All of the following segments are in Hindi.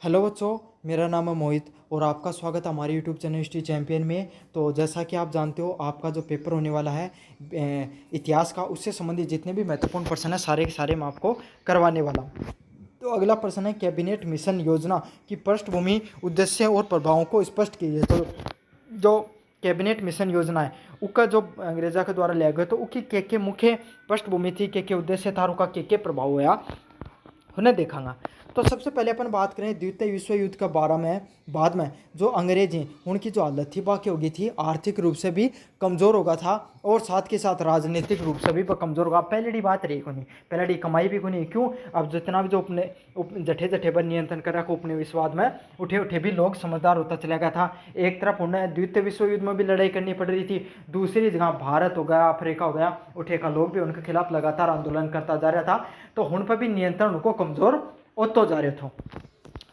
हेलो बच्चों, मेरा नाम है मोहित और आपका स्वागत है हमारे यूट्यूब चैनल हिस्ट्री चैंपियन में। तो जैसा कि आप जानते हो, आपका जो पेपर होने वाला है इतिहास का, उससे संबंधित जितने भी महत्वपूर्ण प्रश्न हैं सारे के सारे मैं आपको करवाने वाला हूँ। तो अगला प्रश्न है, कैबिनेट मिशन योजना की पृष्ठभूमि, उद्देश्य और प्रभावों को स्पष्ट कीजिए। तो जो कैबिनेट मिशन योजना है उसका जो अंग्रेजा के द्वारा लिया गया, तो उसकी के मुख्य पृष्ठभूमि थी, के उद्देश्य था, उसका के प्रभाव हुआ उन्हें देखांगा। तो सबसे पहले अपन बात करें द्वितीय विश्व युद्ध के बारे में। बाद में जो अंग्रेज हैं उनकी जो हालत थी बाकी हो गई थी, आर्थिक रूप से भी कमज़ोर हो गया था और साथ के साथ राजनीतिक रूप से भी कमज़ोर होगा। पहले बात रही को नहीं, पहले कमाई भी को नहीं। क्यों? अब जितना भी जो अपने जठे जठे पर नियंत्रण करा को उपनिवेशवाद में उठे उठे भी लोग समझदार होता चला गया था। एक तरफ उन्हें द्वितीय विश्व युद्ध में भी लड़ाई करनी पड़ रही थी, दूसरी जगह भारत हो गया, अफ्रीका हो गया, उठे का लोग भी उनके खिलाफ लगातार आंदोलन करता जा रहा था। तो उन पर भी नियंत्रण उनको कमज़ोर होता जा रहा था।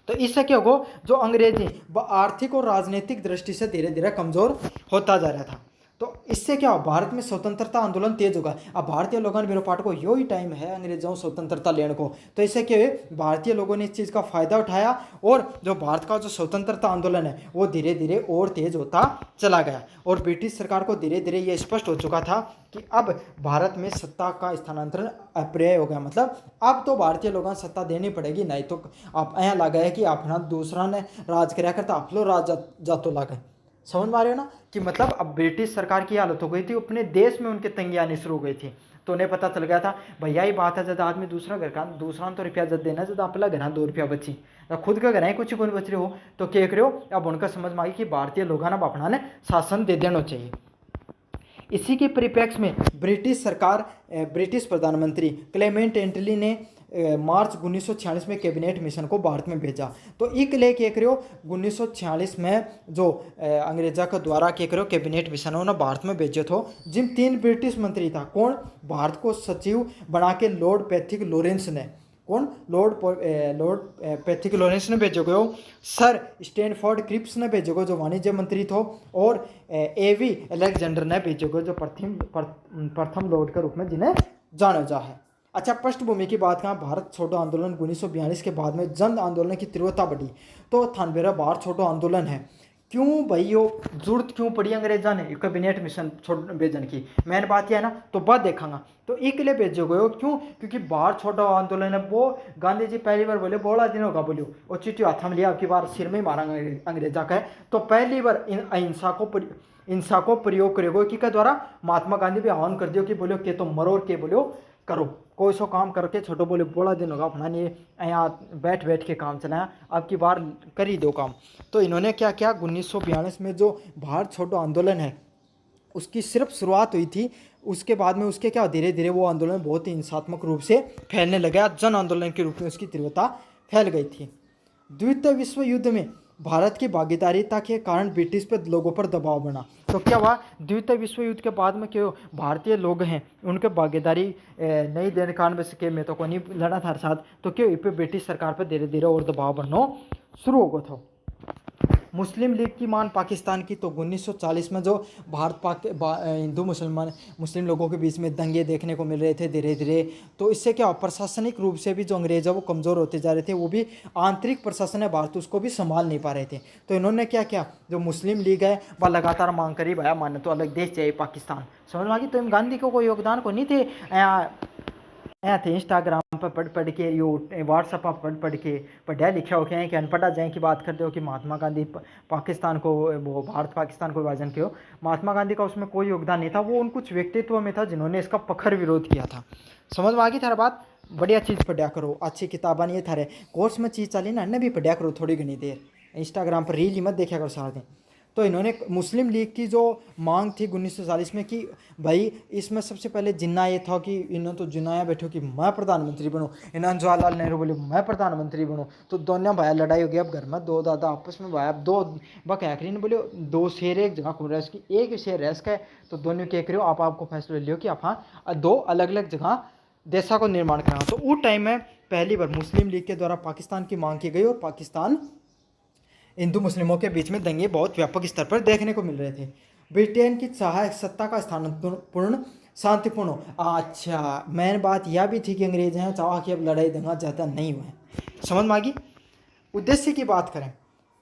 तो इससे क्या होगा, जो अंग्रेजी वह आर्थिक और राजनीतिक दृष्टि से धीरे धीरे कमजोर होता जा रहा था। तो इससे क्या, भारत में स्वतंत्रता आंदोलन तेज होगा। अब भारतीय लोगों ने, मेरे पाठ को यो ही टाइम है अंग्रेजों स्वतंत्रता लेने को। तो इससे क्या है, भारतीय लोगों ने इस चीज़ का फायदा उठाया और जो भारत का जो स्वतंत्रता आंदोलन है वो धीरे धीरे और तेज होता चला गया। और ब्रिटिश सरकार को धीरे धीरे ये स्पष्ट हो चुका था कि अब भारत में सत्ता का स्थानांतरण अप्रिय हो गया। मतलब अब तो भारतीय लोगों को सत्ता देनी पड़ेगी, नहीं तो आप यहाँ लगा है कि अपना दूसरा ने राज कराया करता, आप लोग राज जातो लगा। समझ में आ रहे हो ना कि मतलब अब ब्रिटिश सरकार की हालत हो गई थी, अपने देश में उनके तंगी आनी शुरू हो गई थी। तो उन्हें पता चल गया था, भैया ही बात है, जब आदमी दूसरा घर का दूसरा तो रुपया जब देना, जब अपना घर 2 रुपया बची, खुद का घर है कुछ कौन बच रहे हो, तो क्या करो। अब उनका समझ में आई कि भारतीय लोगों ने अपना ने शासन दे देना चाहिए। इसी के परिप्रेक्ष्य में ब्रिटिश सरकार, ब्रिटिश प्रधानमंत्री क्लेमेंट एटली ने मार्च 1946 में कैबिनेट मिशन को भारत में भेजा। तो एक ले के करो 1946 में जो अंग्रेजा के द्वारा के करो कैबिनेट मिशन उन्होंने भारत में भेजे थे, जिन 3 ब्रिटिश मंत्री था। कौन? भारत को सचिव बना के लॉर्ड पैथिक लॉरेंस ने, कौन? लॉर्ड पैथिक लॉरेंस ने भेजो गयो, सर स्टैनफोर्ड क्रिप्स ने भेजो गयो जो वाणिज्य मंत्री थे, और एवी अलेक्जेंडर ने भेजो गयो जो प्रथम लॉर्ड के रूप में जिन्हें जाना जा है। अच्छा, पृष्ठभूमि की बात कहाँ, भारत छोड़ो आंदोलन 1942 के बाद में जन आंदोलन की तीव्रता बढ़ी। तो थानबेरा भारत छोड़ो आंदोलन है। क्यों भाई, यो जरूरत क्यों पड़ी अंग्रेजा ने कैबिनेट मिशन छोड़ भेजन की? मैंने बात यह है ना, तो बात देखांगा। तो एक लिए भेजो गयो, क्यों? क्योंकि भारत छोड़ो आंदोलन है वो गांधी जी पहली बार बोले, बोला दिन होगा बोलियो, और चिट्ठी हाथ में लिया, अब की बार सिर में ही मारा अंग्रेजा का है। तो पहली बार हिंसा को प्रयोग करेगो कि का द्वारा महात्मा गांधी भी आह्वान कर दियो कि बोलो के तो मरो और के बोलो करो, कोई सो काम करके छोटो, बोले बोला दिन होगा अपना नहीं यहाँ बैठ बैठ के काम चलाया, अब की बार कर ही दो काम। तो इन्होंने क्या किया, 1942 में जो भारत छोड़ो आंदोलन है उसकी सिर्फ शुरुआत हुई थी। उसके बाद में उसके क्या, धीरे धीरे वो आंदोलन बहुत ही हिंसात्मक रूप से फैलने लगा, जन आंदोलन के रूप में उसकी तीव्रता फैल गई थी। द्वितीय विश्व युद्ध में भारत की भागीदारिता के कारण ब्रिटिश पर लोगों पर दबाव बना। तो क्या हुआ, द्वितीय विश्व युद्ध के बाद में क्यों भारतीय लोग हैं उनके भागीदारी नहीं देने कारण के में तो कोई नहीं लड़ा था साथ, तो क्यों इस पर ब्रिटिश सरकार पर धीरे धीरे और दबाव बनना शुरू हो गया था। मुस्लिम लीग की मान पाकिस्तान की, तो 1940 में जो भारत हिंदू मुस्लिम लोगों के बीच में दंगे देखने को मिल रहे थे धीरे धीरे, तो इससे क्या प्रशासनिक रूप से भी जो अंग्रेज है वो कमज़ोर होते जा रहे थे, वो भी आंतरिक प्रशासन है भारत उसको भी संभाल नहीं पा रहे थे। तो इन्होंने क्या किया, जो मुस्लिम लीग है वह लगातार मांग करी, भाया माने तो अलग देश चाहिए पाकिस्तान। समझ में आ गई? तो गांधी को कोई योगदान को नहीं थे, यहाँ थे इंस्टाग्राम पर पढ़ के, यो व्हाट्सएप पर पढ़ के पढ़ा लिखा हो कि अनपढ़ा जाए की बात करते हो कि महात्मा गांधी पाकिस्तान को, वो भारत पाकिस्तान को विभाजन किया। महात्मा गांधी का उसमें कोई योगदान नहीं था, वो उन कुछ व्यक्तित्व में था जिन्होंने इसका प्रखर विरोध किया था। समझ में आ गई थारा बात? बढ़िया चीज़ पढ़ा करो, अच्छी किताबा नहीं थारे कोर्स में चीज़ चली ना, अन्य भी पढ़ा करो थोड़ी घनी देर, इंस्टाग्राम पर रील ही मत देखा करो सारा दिन। तो इन्होंने मुस्लिम लीग की जो मांग थी 1940 में कि भाई इसमें सबसे पहले जिन्ना ये था कि इन्होंने तो जिन्नाया बैठो कि मैं प्रधानमंत्री बनूँ, इन्होंने जवाहरलाल नेहरू बोले मैं प्रधानमंत्री बनूँ। तो दोनों भाई लड़ाई हो गई, अब घर में दो दादा आपस में भाई, अब दो बकरी ने बोले दो शेर एक जगह घूम रहा है, उसकी एक शेर है इसका, तो दोनों क्या करो आपको फैसला लियो कि आप हाँ 2 अलग अलग जगह देशा को निर्माण कराना। तो उस टाइम में पहली बार मुस्लिम लीग के द्वारा पाकिस्तान की मांग की गई और पाकिस्तान हिंदू मुस्लिमों के बीच में दंगे बहुत व्यापक स्तर पर देखने को मिल रहे थे। ब्रिटेन की चाह सत्ता का स्थानांतरण शांतिपूर्ण हो। अच्छा, मेन बात यह भी थी कि अंग्रेज हैं चाह कि अब लड़ाई दंगा ज़्यादा नहीं हुआ है। समझ में आ गई? उद्देश्य की बात करें,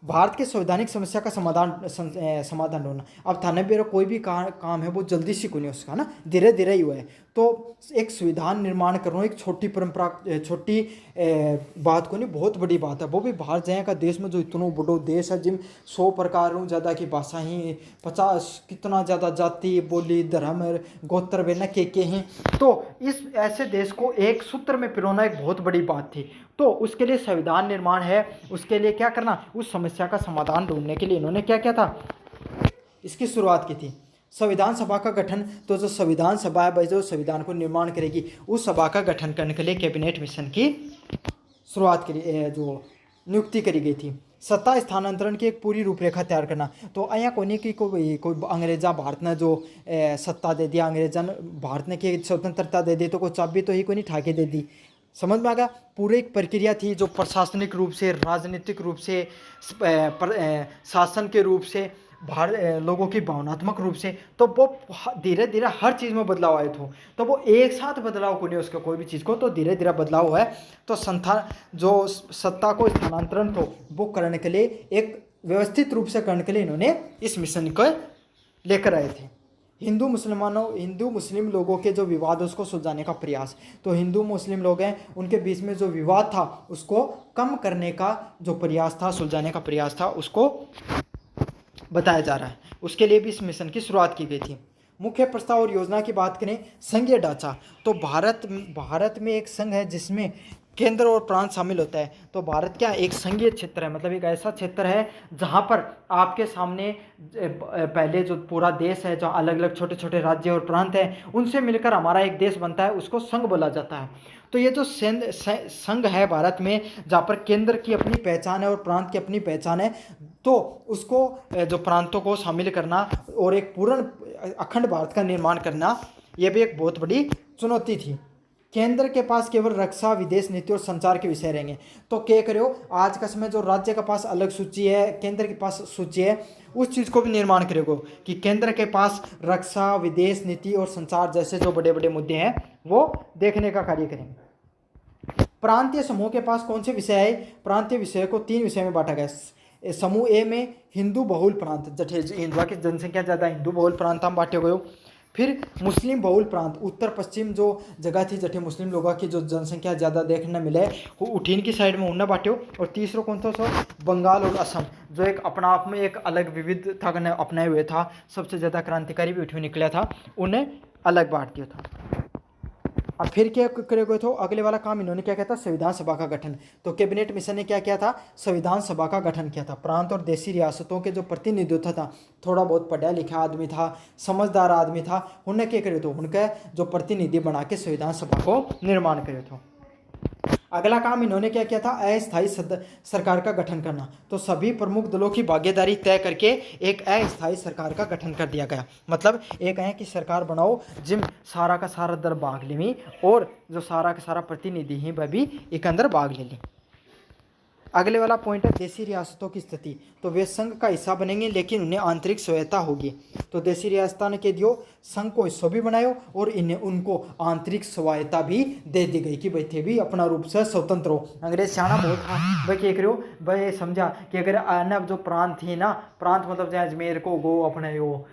भारत के संवैधानिक समस्या का समाधान ढूंढना। अब थाने बेरो कोई भी काम है वो जल्दी से नहीं उसका ना, धीरे धीरे ही हुआ है। तो एक संविधान निर्माण करना एक छोटी परंपरा, छोटी बात को नहीं, बहुत बड़ी बात है। वो भी भारत जहाँ का देश में जो इतना बड़ो देश है, जिम 100 प्रकारों ज़्यादा की भाषा ही, 50 कितना ज़्यादा जाति बोली धर्म गोत्र बेना के हैं। तो इस ऐसे देश को एक सूत्र में पिरोना एक बहुत बड़ी बात थी। तो उसके लिए संविधान निर्माण है, उसके लिए क्या करना, उस समस्या का समाधान ढूंढने के लिए इन्होंने क्या किया था, इसकी शुरुआत की थी संविधान सभा का गठन। तो जो संविधान सभा है भाई, जो संविधान को निर्माण करेगी, उस सभा का गठन करने के लिए कैबिनेट मिशन की शुरुआत करी, जो नियुक्ति करी गई थी। सत्ता स्थानांतरण की एक पूरी रूपरेखा तैयार करना। तो अया कोनी की कोई अंग्रेजा भारत ने जो सत्ता दे दिया, अंग्रेजा भारत ने की स्वतंत्रता दे दी, तो कोई चाबी तो ही कोई नहीं ठाके दे दी। समझ में आ गया, पूरी एक प्रक्रिया थी जो प्रशासनिक रूप से, राजनीतिक रूप से, शासन के रूप से, लोगों की भावनात्मक रूप से। तो वो धीरे धीरे हर चीज़ में बदलाव आए थे। तो वो एक साथ बदलाव को नहीं उसके कोई भी चीज़ को, तो धीरे धीरे बदलाव हुआ है। तो जो सत्ता को स्थानांतरण तो वो करने के लिए, एक व्यवस्थित रूप से करने के लिए इन्होंने इस मिशन को लेकर आए थे। हिंदू मुस्लिम लोगों के जो विवाद है उसको सुलझाने का प्रयास। तो हिंदू मुस्लिम लोग हैं, उनके बीच में जो विवाद था उसको कम करने का जो प्रयास था, सुलझाने का प्रयास था, उसको बताया जा रहा है। उसके लिए भी इस मिशन की शुरुआत की गई थी। मुख्य प्रस्ताव और योजना की बात करें, संघीय ढांचा। तो भारत में एक संघ है जिसमें केंद्र और प्रांत शामिल होता है। तो भारत क्या एक संघीय क्षेत्र है, मतलब एक ऐसा क्षेत्र है जहाँ पर आपके सामने पहले जो पूरा देश है, जहाँ अलग अलग छोटे छोटे राज्य और प्रांत हैं, उनसे मिलकर हमारा एक देश बनता है, उसको संघ बोला जाता है। तो ये जो संघ है भारत में, जहाँ पर केंद्र की अपनी पहचान है और प्रांत की अपनी पहचान है, तो उसको जो प्रांतों को शामिल करना और एक पूर्ण अखंड भारत का निर्माण करना, ये भी एक बहुत बड़ी चुनौती थी। केंद्र के पास केवल रक्षा, विदेश नीति और संचार के विषय रहेंगे। तो क्या करो, आज का समय जो राज्य के पास अलग सूची है, केंद्र के पास सूची है, उस चीज़ को भी निर्माण करेगा कि केंद्र के पास रक्षा, विदेश नीति और संचार जैसे जो बड़े बड़े मुद्दे हैं वो देखने का कार्य करेंगे। प्रांतीय समूह के पास कौन से विषय है, प्रांतीय विषय को 3 विषय में बांटा गया। समूह ए में हिंदू बहुल प्रांत, जठे हिंदुआ की जनसंख्या ज़्यादा, हिंदू बहुल प्रांत हम बांटे गए। फिर मुस्लिम बहुल प्रांत, उत्तर पश्चिम जो जगह थी जठे मुस्लिम लोगों की जो जनसंख्या ज़्यादा देखने मिले, वो उठीन की साइड में उन्हें बांटे। और तीसरा कौन था, सो बंगाल और असम, जो एक अपना आप में एक अलग विविधता अपनाए हुए था, सबसे ज़्यादा क्रांतिकारी भी उठे निकला था, उन्हें अलग बांट दिया था। अब फिर क्या करेगा, तो अगले वाला काम इन्होंने क्या किया था, संविधान सभा का गठन। तो कैबिनेट मिशन ने क्या किया था, संविधान सभा का गठन किया था। प्रांत और देशी रियासतों के जो प्रतिनिधित्व था, थोड़ा बहुत पढ़ा लिखा आदमी था, समझदार आदमी था, उन्हें क्या करे, तो उनका जो प्रतिनिधि बना के संविधान सभा को निर्माण करे थे। अगला काम इन्होंने क्या किया था, अस्थायी सरकार का गठन करना। तो सभी प्रमुख दलों की भागीदारी तय करके एक अस्थायी सरकार का गठन कर दिया गया। मतलब एक है कि सरकार बनाओ जिम सारा का सारा दल भाग लेवी, और जो सारा का सारा प्रतिनिधि हैं वह भी एक अंदर भाग ले लें। अगले वाला पॉइंट है देशी रियासतों की स्थिति। तो वे संघ का हिस्सा बनेंगे लेकिन उन्हें आंतरिक स्वायत्ता होगी। तो देशी रियासतों ने कह दियो संघ को हिस्सा भी बनायो और इन्हें उनको आंतरिक स्वायत्ता भी दे दी गई कि भाई थे भी अपना रूप से स्वतंत्र हो। अंग्रेज सियाना बहुत था, भाई क्या करो, भाई समझा कि अगर अन्य जो प्रांत थी ना, प्रांत मतलब जहाँ अजमेर को गो, अपने यो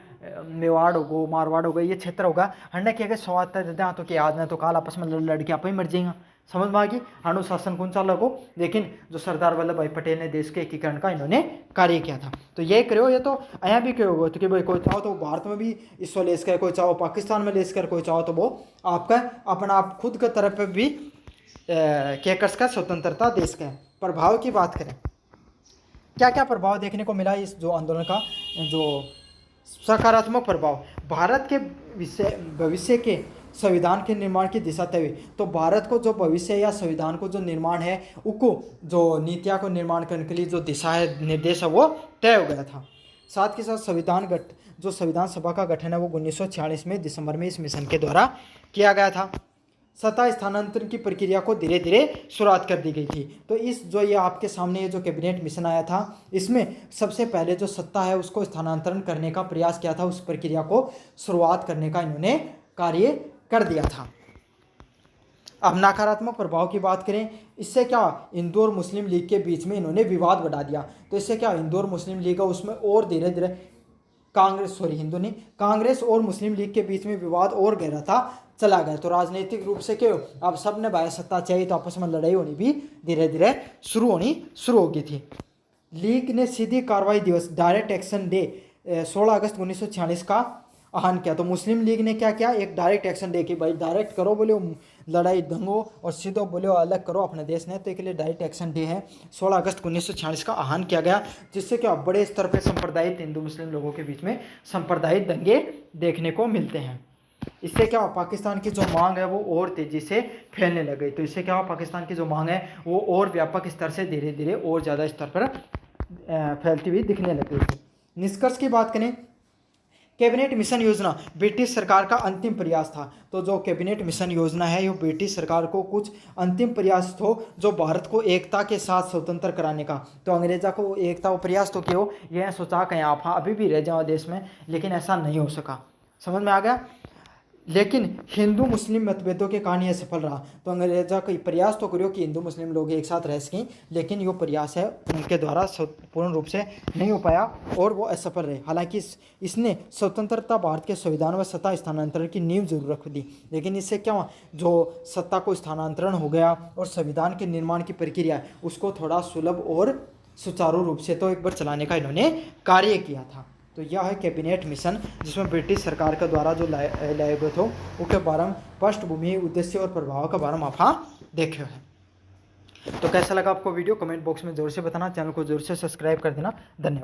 मेवाड़ होगो, मारवाड़ होगा, ये क्षेत्र होगा, हंडा क्या स्वायत्ता देते हैं, तो क्या आज न तो काल आपस में लड़के आप ही मर जाएंगे। समझ में आ गई, अनुशासन कौन सा लगो। लेकिन जो सरदार वल्लभ भाई पटेल ने देश के एकीकरण का इन्होंने कार्य किया था। तो ये करो, ये तो यहाँ भी कहो तो कि भाई कोई चाहो तो भारत में भी इसको लेस कर, कोई चाहो पाकिस्तान में लेस कर, कोई चाहो तो वो आपका अपना आप खुद के तरफ पे भी केकर्स का स्वतंत्रता देश का। प्रभाव की बात करें, क्या क्या प्रभाव देखने को मिला इस जो आंदोलन का, जो सकारात्मक प्रभाव भारत के भविष्य के संविधान के निर्माण की दिशा तय हुई। तो भारत को जो भविष्य या संविधान को जो निर्माण है, उसको जो नीतियाँ को निर्माण करने के लिए जो दिशा है, निर्देश है, वो तय हो गया था। साथ के साथ जो संविधान सभा का गठन है वो 1946 में दिसंबर में इस मिशन के द्वारा किया गया था। सत्ता स्थानांतरण की प्रक्रिया को धीरे धीरे शुरुआत कर दी गई थी। तो इस जो ये आपके सामने ये जो कैबिनेट मिशन आया था, इसमें सबसे पहले जो सत्ता है उसको स्थानांतरण करने का प्रयास किया था, उस प्रक्रिया को शुरुआत करने का इन्होंने कार्य कर दिया था। अब नकारात्मक प्रभाव की बात करें, इससे क्या हिंदू और मुस्लिम लीग के बीच में इन्होंने विवाद बढ़ा दिया। तो इससे क्या हिंदू और मुस्लिम लीग है उसमें और धीरे धीरे कांग्रेस और मुस्लिम लीग के बीच में विवाद और गहरा था चला गया। तो राजनीतिक रूप से क्यों अब सब ने बाह्य सत्ता चाहिए, तो आपस में लड़ाई होनी भी धीरे धीरे शुरू हो गई थी। लीग ने सीधी कार्रवाई दिवस डायरेक्ट एक्शन डे 16 अगस्त 1946 का आह्वान किया। तो मुस्लिम लीग ने क्या किया, एक डायरेक्ट एक्शन डे की भाई डायरेक्ट करो, बोले लड़ाई दंगों और सीधो बोले अलग करो अपने देश ने। तो एक लिए डायरेक्ट एक्शन डे है 16 अगस्त 1946 का आह्वान किया गया, जिससे क्या बड़े स्तर पर सांप्रदायिक हिंदू मुस्लिम लोगों के बीच में सांप्रदायिक दंगे देखने को मिलते हैं। इससे क्या पाकिस्तान की जो मांग है वो और तेजी से फैलने लग गई। तो इससे क्या पाकिस्तान की जो मांग है वो और व्यापक स्तर से धीरे धीरे और ज़्यादा स्तर पर फैलती हुई दिखने लग गई थी। निष्कर्ष की बात करें, कैबिनेट मिशन योजना ब्रिटिश सरकार का अंतिम प्रयास था। तो जो कैबिनेट मिशन योजना है ये ब्रिटिश सरकार को कुछ अंतिम प्रयास हो जो भारत को एकता के साथ स्वतंत्र कराने का। तो अंग्रेजा को एकता और प्रयास तो क्यों यह सोचा कि आप हाँ अभी भी रह जाओ देश में, लेकिन ऐसा नहीं हो सका। समझ में आ गया। लेकिन हिंदू मुस्लिम मतभेदों के कारण यह सफल रहा। तो अंग्रेजा का प्रयास तो करो कि हिंदू मुस्लिम लोग एक साथ रह सकें, लेकिन यो प्रयास है उनके द्वारा पूर्ण रूप से नहीं हो पाया और वो असफल रहे। हालांकि इसने स्वतंत्रता भारत के संविधान व सत्ता स्थानांतरण की नींव जरूर रख दी, लेकिन इससे क्या हुआ, जो सत्ता को स्थानांतरण हो गया और संविधान के निर्माण की प्रक्रिया उसको थोड़ा सुलभ और सुचारू रूप से तो एक बार चलाने का इन्होंने कार्य किया था। तो यह है कैबिनेट मिशन, जिसमें ब्रिटिश सरकार के द्वारा जो लाए गए थे उसके बारे में पृष्ठभूमि, उद्देश्य और प्रभाव के बारे में आप देखे हैं। तो कैसा लगा आपको वीडियो, कमेंट बॉक्स में जरूर से बताना, चैनल को जरूर से सब्सक्राइब कर देना। धन्यवाद।